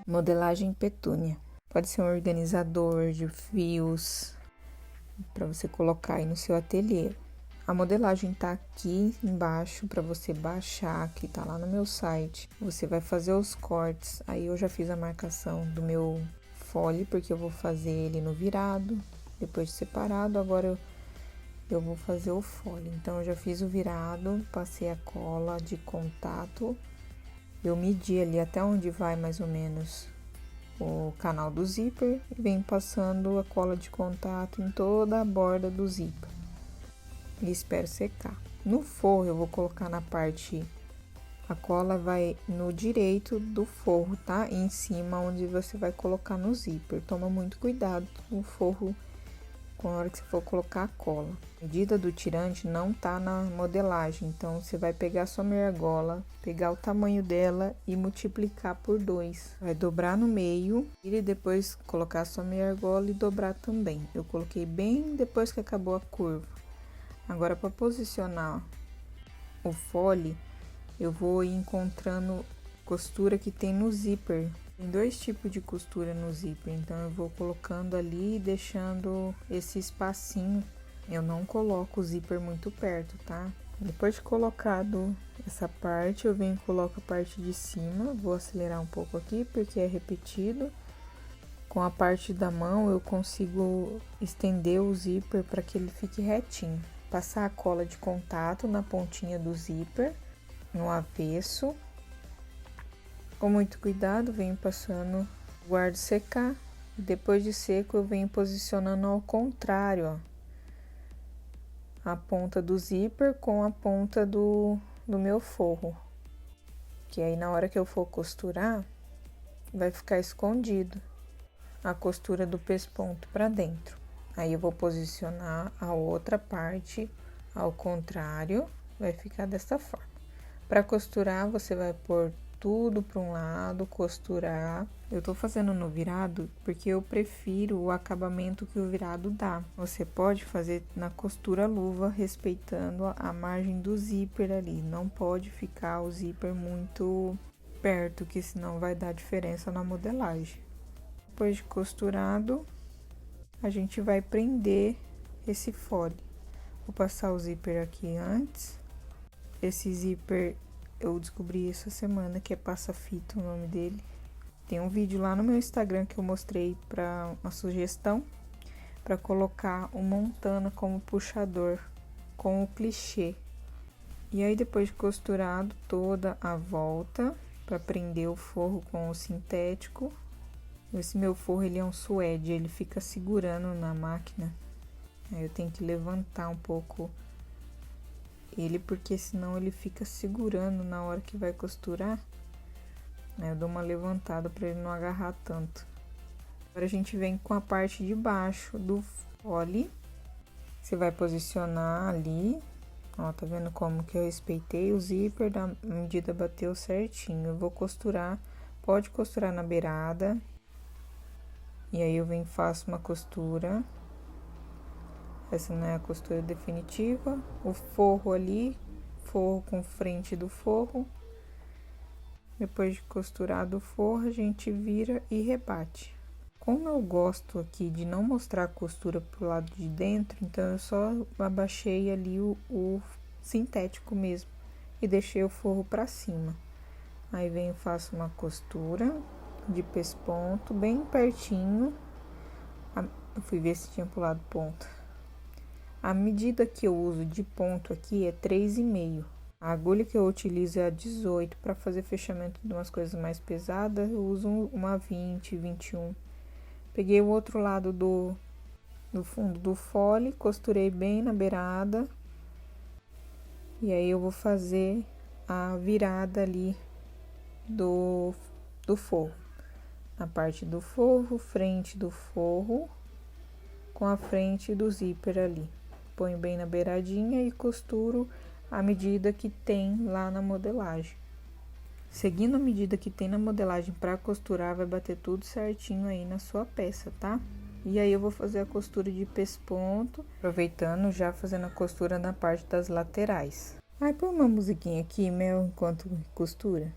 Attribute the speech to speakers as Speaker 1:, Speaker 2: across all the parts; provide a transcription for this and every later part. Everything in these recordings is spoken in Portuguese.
Speaker 1: Modelagem petúnia. Pode ser um organizador de fios para você colocar aí no seu ateliê. A modelagem tá aqui embaixo para você baixar, que tá lá no meu site. Você vai fazer os cortes. Aí eu já fiz a marcação do meu fole, porque eu vou fazer ele no virado, depois de separado. Agora eu vou fazer o fole. Então eu já fiz o virado, passei a cola de contato. Eu medi ali até onde vai mais ou menos o canal do zíper e venho passando a cola de contato em toda a borda do zíper e espero secar. No forro eu vou colocar na parte, a cola vai no direito do forro, tá? Em cima onde você vai colocar no zíper. Toma muito cuidado com o forro com a hora que você for colocar a cola. A medida do tirante não tá na modelagem, então você vai pegar a sua meia argola, pegar o tamanho dela e multiplicar por 2. Vai dobrar no meio e depois colocar a sua meia argola e dobrar também. Eu coloquei bem depois que acabou a curva. Agora, para posicionar o fole, eu vou ir encontrando costura que tem no zíper. Tem 2 tipos de costura no zíper, então eu vou colocando ali e deixando esse espacinho. Eu não coloco o zíper muito perto, tá? Depois de colocado essa parte, eu venho e coloco a parte de cima. Vou acelerar um pouco aqui porque é repetido. Com a parte da mão eu consigo estender o zíper para que ele fique retinho. Passar a cola de contato na pontinha do zíper, no avesso. Com muito cuidado, venho passando, guardo secar. Depois de seco, eu venho posicionando ao contrário, ó, a ponta do zíper com a ponta do meu forro. Que aí, na hora que eu for costurar, vai ficar escondido a costura do pesponto para dentro. Aí, eu vou posicionar a outra parte ao contrário, vai ficar dessa forma. Para costurar, você vai pôr tudo para um lado, costurar. Eu tô fazendo no virado porque eu prefiro o acabamento que o virado dá. Você pode fazer na costura luva, respeitando a margem do zíper ali. Não pode ficar o zíper muito perto, que senão vai dar diferença na modelagem. Depois de costurado, a gente vai prender esse fole. Vou passar o zíper aqui antes. Esse zíper eu descobri essa semana, que é passa-fita o nome dele. Tem um vídeo lá no meu Instagram que eu mostrei para uma sugestão para colocar o montana como puxador com o clichê. E aí depois de costurado toda a volta para prender o forro com o sintético. Esse meu forro ele é um suede, ele fica segurando na máquina. Aí eu tenho que levantar um pouco ele, porque senão ele fica segurando na hora que vai costurar. Aí eu dou uma levantada para ele não agarrar tanto. Agora a gente vem com a parte de baixo do fole. Você vai posicionar ali. Ó, tá vendo como que eu respeitei o zíper, da medida bateu certinho. Eu vou costurar, pode costurar na beirada. E aí eu venho e faço uma costura. Essa não é a costura definitiva. O forro ali, forro com frente do forro. Depois de costurado o forro, a gente vira e rebate. Como eu gosto aqui de não mostrar a costura pro lado de dentro, então eu só abaixei ali o sintético mesmo e deixei o forro para cima. Aí venho e faço uma costura de pesponto bem pertinho. Eu fui ver se tinha pulado ponto. A medida que eu uso de ponto aqui é 3,5. A agulha que eu utilizo é a 18. Para fazer fechamento de umas coisas mais pesadas, eu uso uma 20, 21. Peguei o outro lado do fundo do fole, costurei bem na beirada. E aí eu vou fazer a virada ali do forro. Na parte do forro, frente do forro, com a frente do zíper ali. Ponho bem na beiradinha e costuro a medida que tem lá na modelagem. Seguindo a medida que tem na modelagem para costurar, vai bater tudo certinho aí na sua peça, tá? E aí eu vou fazer a costura de pesponto, aproveitando já fazendo a costura na parte das laterais. Aí põe uma musiquinha aqui, Mel, enquanto costura.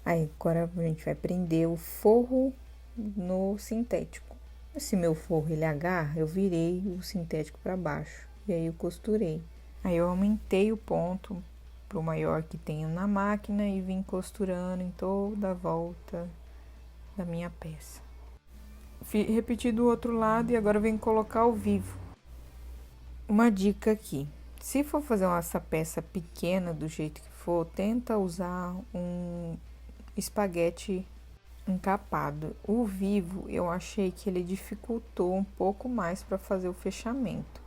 Speaker 1: Aí agora a gente vai prender o forro no sintético. Se meu forro ele agarra, eu virei o sintético para baixo e aí eu costurei. Aí eu aumentei o ponto pro maior que tenho na máquina e vim costurando em toda a volta da minha peça. Repeti do outro lado e agora venho colocar o vivo. Uma dica aqui: se for fazer essa peça pequena do jeito que for, tenta usar um espaguete encapado. O vivo eu achei que ele dificultou um pouco mais para fazer o fechamento.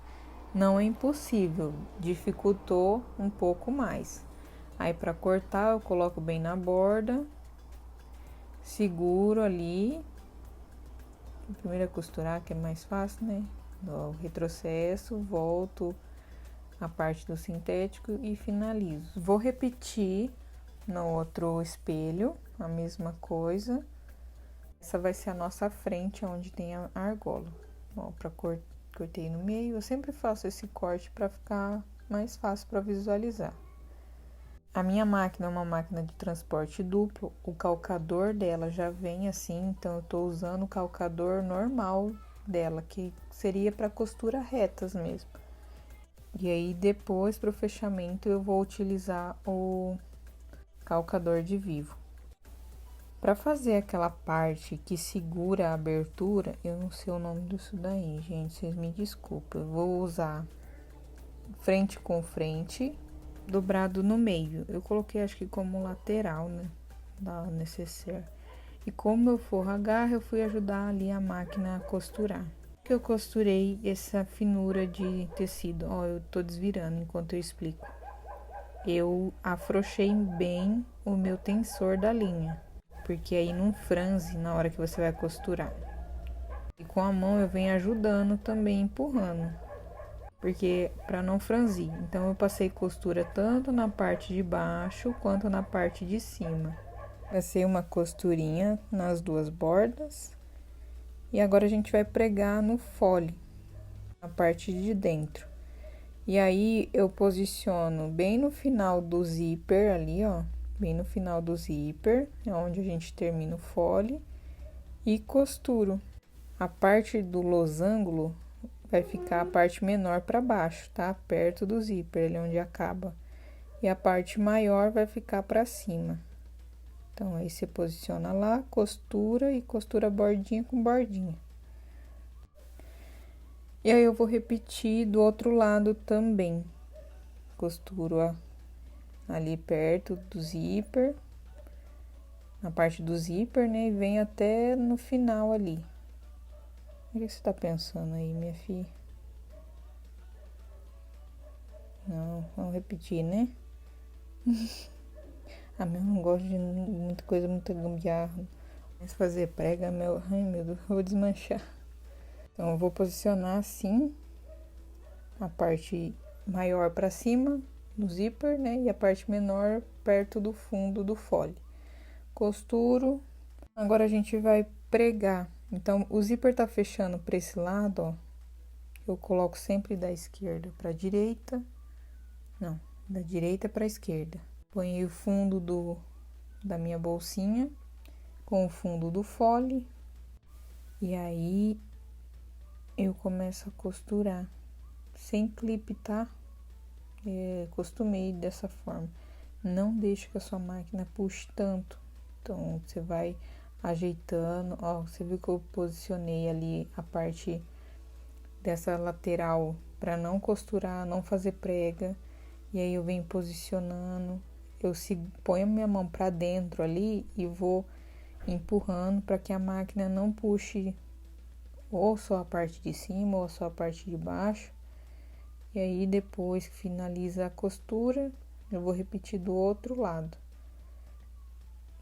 Speaker 1: Não é impossível, dificultou um pouco mais. Aí para cortar eu coloco bem na borda, seguro ali. Primeiro é costurar, que é mais fácil, né? Dou o retrocesso, volto a parte do sintético e finalizo. Vou repetir no outro espelho a mesma coisa. Essa vai ser a nossa frente, onde tem a argola. Ó, para cortei no meio. Eu sempre faço esse corte para ficar mais fácil para visualizar. A minha máquina é uma máquina de transporte duplo. O calcador dela já vem assim, então eu tô usando o calcador normal dela, que seria para costura retas mesmo. E aí depois para o fechamento eu vou utilizar o calcador de vivo. Para fazer aquela parte que segura a abertura, eu não sei o nome disso daí, gente, vocês me desculpem. Eu vou usar frente com frente, dobrado no meio. Eu coloquei acho que como lateral, né, da necessaire. E como meu forro agarra, eu fui ajudar ali a máquina a costurar. Que eu costurei essa finura de tecido. Ó, eu tô desvirando enquanto eu explico. Eu afrouxei bem o meu tensor da linha, porque aí não franze na hora que você vai costurar. E com a mão eu venho ajudando também, empurrando, porque para não franzir. Então eu passei costura tanto na parte de baixo quanto na parte de cima. Passei uma costurinha nas duas bordas. E agora a gente vai pregar no fole, na parte de dentro. E aí eu posiciono bem no final do zíper ali, ó, bem no final do zíper, é onde a gente termina o fole, e costuro. A parte do losango vai ficar a parte menor para baixo, tá? Perto do zíper, ali onde acaba. E a parte maior vai ficar para cima. Então aí você posiciona lá, costura e costura bordinha com bordinha. E aí eu vou repetir do outro lado também. Costuro ali perto do zíper, na parte do zíper, né? E vem até no final ali. O que você tá pensando aí, minha filha? Não, vamos repetir, né? Ah, meu, não gosto de muita coisa, muita gambiarra. Mas fazer prega, meu... Ai, meu Deus, eu vou desmanchar. Então, eu vou posicionar assim, a parte maior pra cima, no zíper, né? E a parte menor perto do fundo do fole. Costuro. Agora a gente vai pregar. Então, o zíper tá fechando pra esse lado, ó. Eu coloco sempre da esquerda pra direita. Não, da direita pra esquerda. Ponho o fundo da minha bolsinha com o fundo do fole. E aí, eu começo a costurar. Sem clipe, tá? Costumei dessa forma. Não deixe que a sua máquina puxe tanto. Então, você vai ajeitando. Ó, você viu que eu posicionei ali a parte dessa lateral para não costurar, não fazer prega. E aí eu venho posicionando. Eu ponho a minha mão para dentro ali e vou empurrando para que a máquina não puxe ou só a parte de cima ou só a parte de baixo. E aí depois que finaliza a costura, eu vou repetir do outro lado.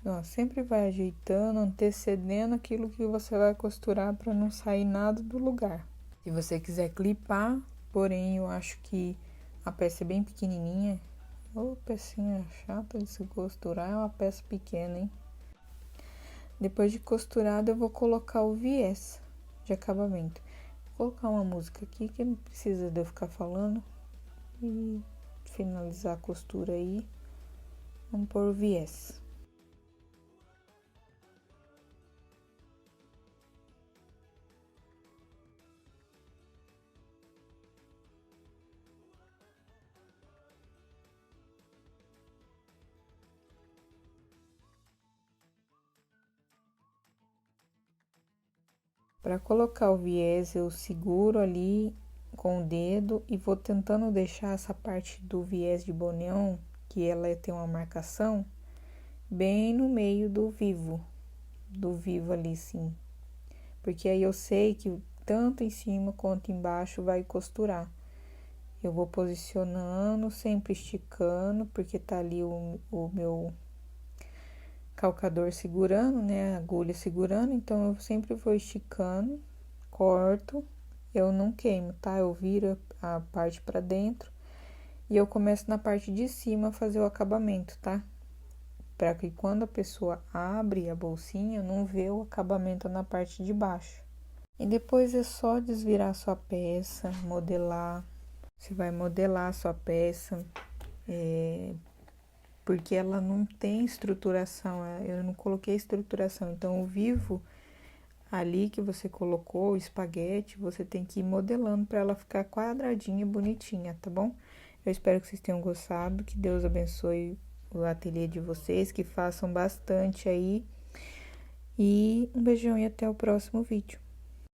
Speaker 1: Ó, sempre vai ajeitando, antecedendo aquilo que você vai costurar para não sair nada do lugar. Se você quiser clipar, porém eu acho que a peça é bem pequenininha. Ô, pecinha chata de se costurar, é uma peça pequena, hein? Depois de costurado, eu vou colocar o viés de acabamento. Vou colocar uma música aqui que não precisa de eu ficar falando. E finalizar a costura aí. Vamos pôr o viés. Para colocar o viés, eu seguro ali com o dedo e vou tentando deixar essa parte do viés de boneon, que ela tem uma marcação, bem no meio do vivo ali, sim. Porque aí eu sei que tanto em cima quanto embaixo vai costurar. Eu vou posicionando, sempre esticando, porque tá ali o meu calcador segurando, né? A agulha segurando, então eu sempre vou esticando, corto, eu não queimo, tá? Eu viro a parte pra dentro e eu começo na parte de cima a fazer o acabamento, tá? Pra que quando a pessoa abre a bolsinha, não vê o acabamento na parte de baixo. E depois é só desvirar sua peça, modelar. Você vai modelar a sua peça, porque ela não tem estruturação, eu não coloquei estruturação. Então, o vivo ali que você colocou, o espaguete, você tem que ir modelando para ela ficar quadradinha, bonitinha, tá bom? Eu espero que vocês tenham gostado, que Deus abençoe o ateliê de vocês, que façam bastante aí. E um beijão e até o próximo vídeo.